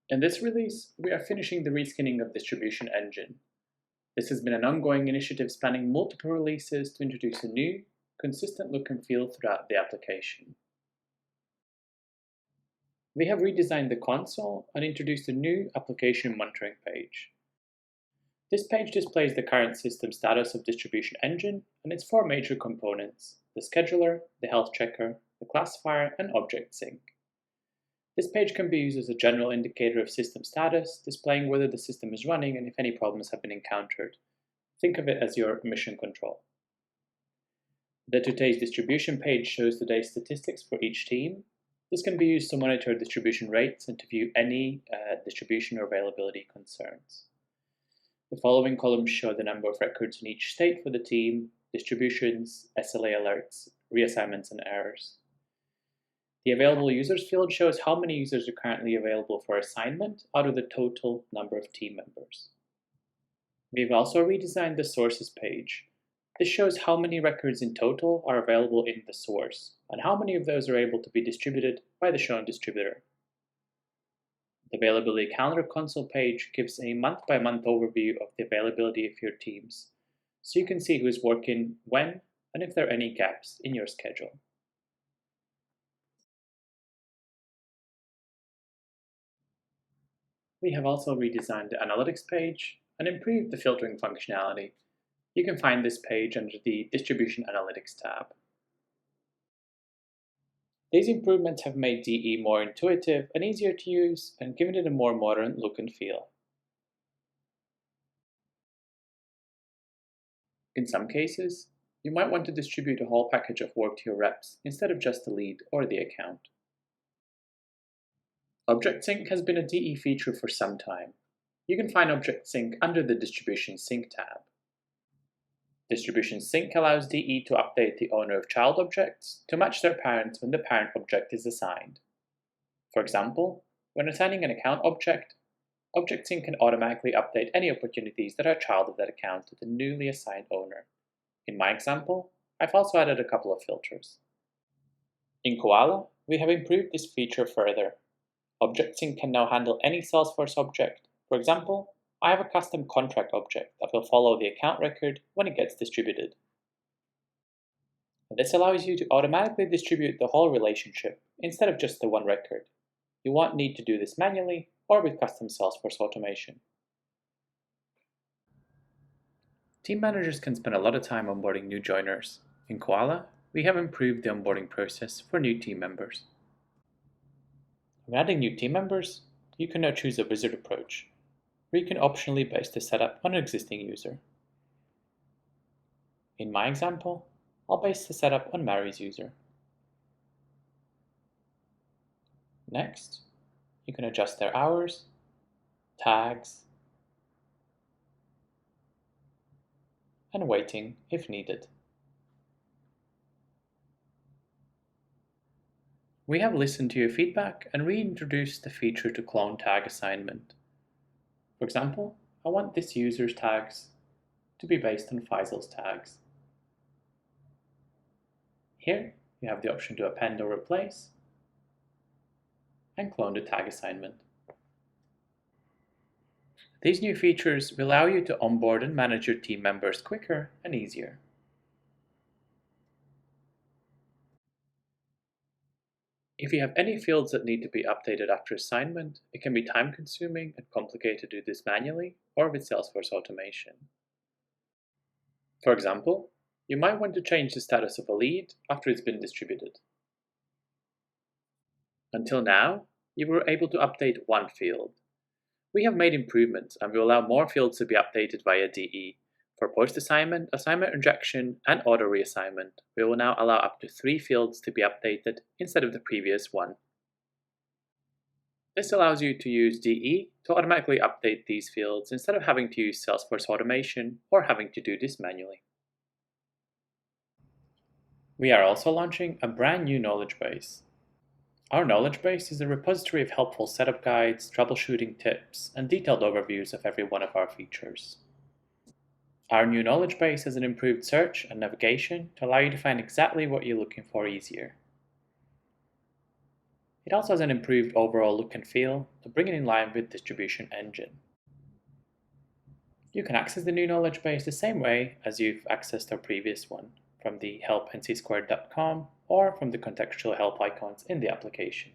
In this release, we are finishing the reskinning of Distribution Engine. This has been an ongoing initiative spanning multiple releases to introduce a new, consistent look and feel throughout the application. We have redesigned the console and introduced a new application monitoring page. This page displays the current system status of Distribution Engine and its four major components: the scheduler, the health checker, the classifier, and object sync. This page can be used as a general indicator of system status, displaying whether the system is running and if any problems have been encountered. Think of it as your mission control. The Today's Distribution page shows today's statistics for each team. This can be used to monitor distribution rates and to view any distribution or availability concerns. The following columns show the number of records in each state for the team, distributions, SLA alerts, reassignments, and errors. The Available Users field shows how many users are currently available for assignment out of the total number of team members. We've also redesigned the Sources page. This shows how many records in total are available in the source, and how many of those are able to be distributed by the shown distributor. The Availability Calendar console page gives a month-by-month overview of the availability of your teams, so you can see who is working when and if there are any gaps in your schedule. We have also redesigned the Analytics page and improved the filtering functionality. You can find this page under the Distribution Analytics tab. These improvements have made DE more intuitive and easier to use and given it a more modern look and feel. In some cases, you might want to distribute a whole package of work to your reps instead of just the lead or the account. Object Sync has been a DE feature for some time. You can find Object Sync under the Distribution Sync tab. Distribution Sync allows DE to update the owner of child objects to match their parents when the parent object is assigned. For example, when assigning an account object, Object Sync can automatically update any opportunities that are child of that account to the newly assigned owner. In my example, I've also added a couple of filters. In Koala, we have improved this feature further. Object Sync can now handle any Salesforce object. For example, I have a custom contract object that will follow the account record when it gets distributed. This allows you to automatically distribute the whole relationship instead of just the one record. You won't need to do this manually or with custom Salesforce automation. Team managers can spend a lot of time onboarding new joiners. In Koala, we have improved the onboarding process for new team members. When adding new team members, you can now choose a wizard approach, where you can optionally base the setup on an existing user. In my example, I'll base the setup on Mary's user. Next, you can adjust their hours, tags, and waiting if needed. We have listened to your feedback and reintroduced the feature to clone tag assignment. For example, I want this user's tags to be based on Faisal's tags. Here, you have the option to append or replace, and clone the tag assignment. These new features will allow you to onboard and manage your team members quicker and easier. If you have any fields that need to be updated after assignment, it can be time-consuming and complicated to do this manually or with Salesforce automation. For example, you might want to change the status of a lead after it's been distributed. Until now, you were able to update one field. We have made improvements and will allow more fields to be updated via DE. For post-assignment, assignment rejection, and auto reassignment, we will now allow up to 3 fields to be updated instead of the previous one. This allows you to use DE to automatically update these fields instead of having to use Salesforce automation or having to do this manually. We are also launching a brand new knowledge base. Our knowledge base is a repository of helpful setup guides, troubleshooting tips, and detailed overviews of every one of our features. Our new knowledge base has an improved search and navigation to allow you to find exactly what you're looking for easier. It also has an improved overall look and feel to bring it in line with Distribution Engine. You can access the new knowledge base the same way as you've accessed our previous one, from the help.ncsquared.com or from the contextual help icons in the application.